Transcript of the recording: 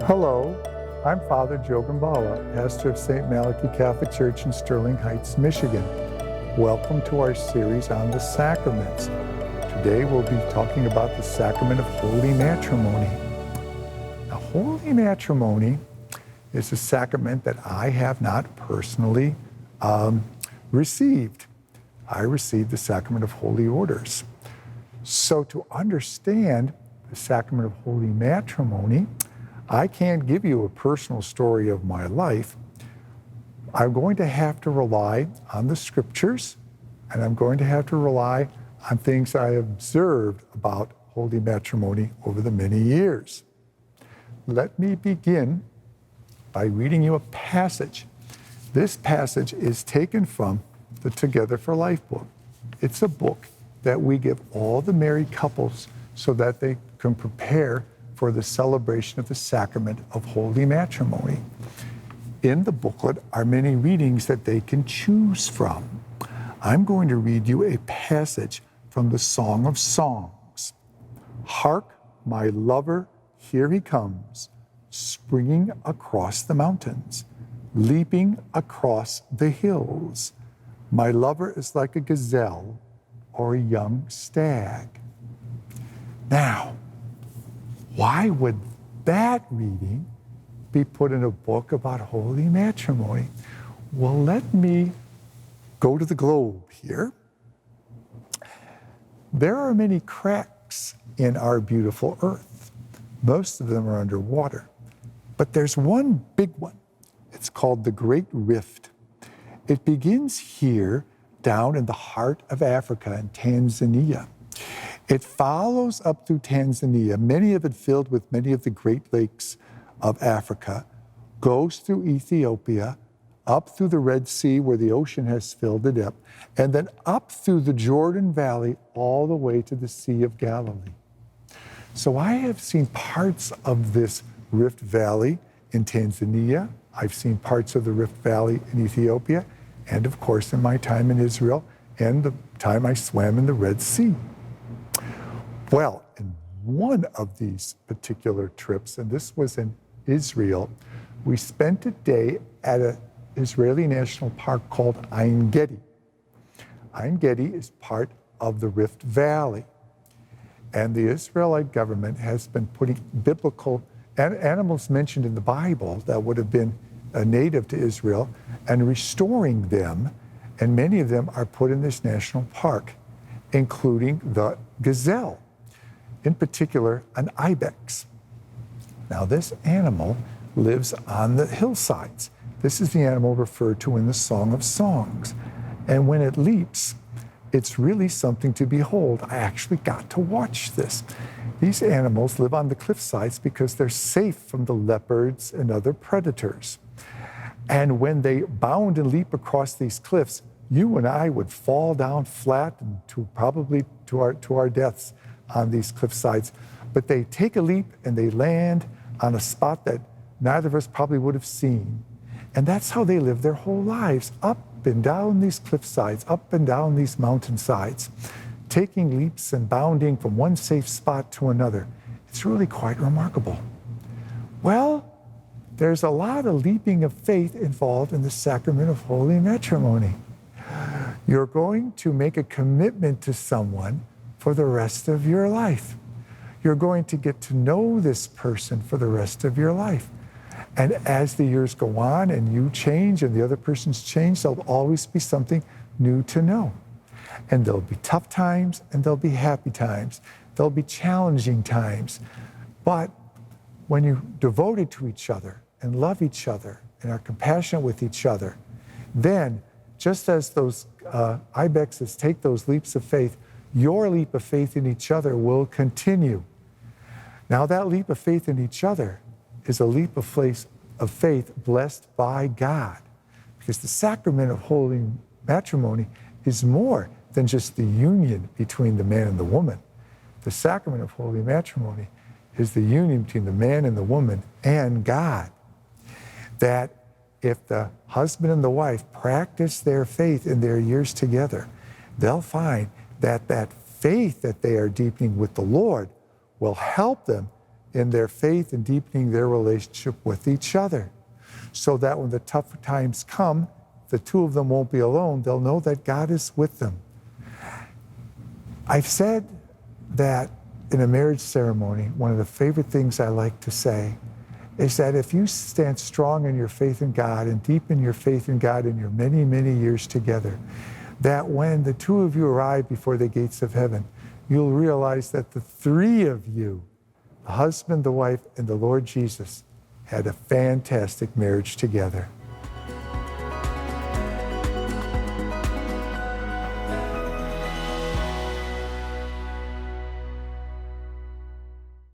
Hello, I'm Father Joe Gambala, pastor of St. Malachy Catholic Church in Sterling Heights, Michigan. Welcome to our series on the sacraments. Today we'll be talking about the sacrament of holy matrimony. Now, holy matrimony is a sacrament that I have not personally received. I received the sacrament of holy orders. So to understand the sacrament of holy matrimony, I can't give you a personal story of my life. I'm going to have to rely on the scriptures, and I'm going to have to rely on things I observed about holy matrimony over the many years. Let me begin by reading you a passage. This passage is taken from the Together for Life book. It's a book that we give all the married couples so that they can prepare for the celebration of the sacrament of holy matrimony. In the booklet are many readings that they can choose from. I'm going to read you a passage from the Song of Songs. Hark, my lover, here he comes, springing across the mountains, leaping across the hills. My lover is like a gazelle or a young stag. Now, why would that reading be put in a book about holy matrimony? Well, let me go to the globe here. There are many cracks in our beautiful earth. Most of them are underwater. But there's one big one. It's called the Great Rift. It begins here down in the heart of Africa in Tanzania. It follows up through Tanzania, many of it filled with many of the Great Lakes of Africa, goes through Ethiopia, up through the Red Sea where the ocean has filled it up, and then up through the Jordan Valley all the way to the Sea of Galilee. So I have seen parts of this Rift Valley in Tanzania. I've seen parts of the Rift Valley in Ethiopia, and of course in my time in Israel and the time I swam in the Red Sea. Well, in one of these particular trips, and this was in Israel, we spent a day at an Israeli national park called Ein Gedi. Ein Gedi is part of the Rift Valley. And the Israelite government has been putting biblical animals mentioned in the Bible that would have been native to Israel and restoring them. And many of them are put in this national park, including the gazelle. In particular, an ibex. Now, this animal lives on the hillsides. This is the animal referred to in the Song of Songs. And when it leaps, it's really something to behold. I actually got to watch this. These animals live on the cliff sides because they're safe from the leopards and other predators. And when they bound and leap across these cliffs, you and I would fall down flat and probably to our deaths on these cliff sides. But they take a leap and they land on a spot that neither of us probably would have seen. And that's how they live their whole lives, up and down these cliff sides, up and down these mountainsides, taking leaps and bounding from one safe spot to another. It's really quite remarkable. Well, there's a lot of leaping of faith involved in the sacrament of holy matrimony. You're going to make a commitment to someone for the rest of your life. You're going to get to know this person for the rest of your life. And as the years go on and you change and the other person's changed, there'll always be something new to know. And there'll be tough times and there'll be happy times. There'll be challenging times. But when you're devoted to each other and love each other and are compassionate with each other, then just as those ibexes take those leaps of faith, your leap of faith in each other will continue. Now, that leap of faith in each other is a leap of faith blessed by God, because the sacrament of holy matrimony is more than just the union between the man and the woman. The sacrament of holy matrimony is the union between the man and the woman and God. That if the husband and the wife practice their faith in their years together, they'll find that that faith that they are deepening with the Lord will help them in their faith and deepening their relationship with each other, so that when the tough times come, the two of them won't be alone. They'll know that God is with them. I've said that in a marriage ceremony, one of the favorite things I like to say is that if you stand strong in your faith in God and deepen your faith in God in your many, many years together, that when the two of you arrive before the gates of heaven, you'll realize that the three of you, the husband, the wife, and the Lord Jesus, had a fantastic marriage together.